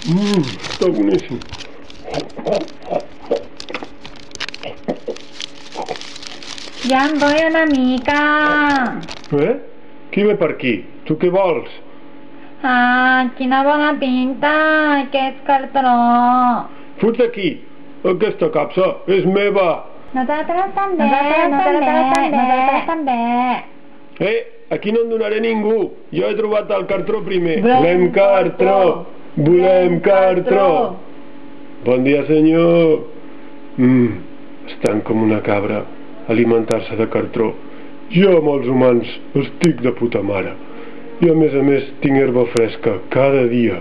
Està boníssim. Ja em vull una mica. Qui ve per aquí? Tu què vols? Ah, quina bona pinta, aquest cartró. Fuig d'aquí! Aquesta capsa és meva! Nosaltres també, nosaltres també. Aquí no en donaré ningú. Jo he trobat el cartró primer. Volem cartró! Volem cartró! Bon dia, senyor! Estan com una cabra, alimentar-se de cartró. Jo amb els humans estic de puta mare. I a més tinc herba fresca cada dia.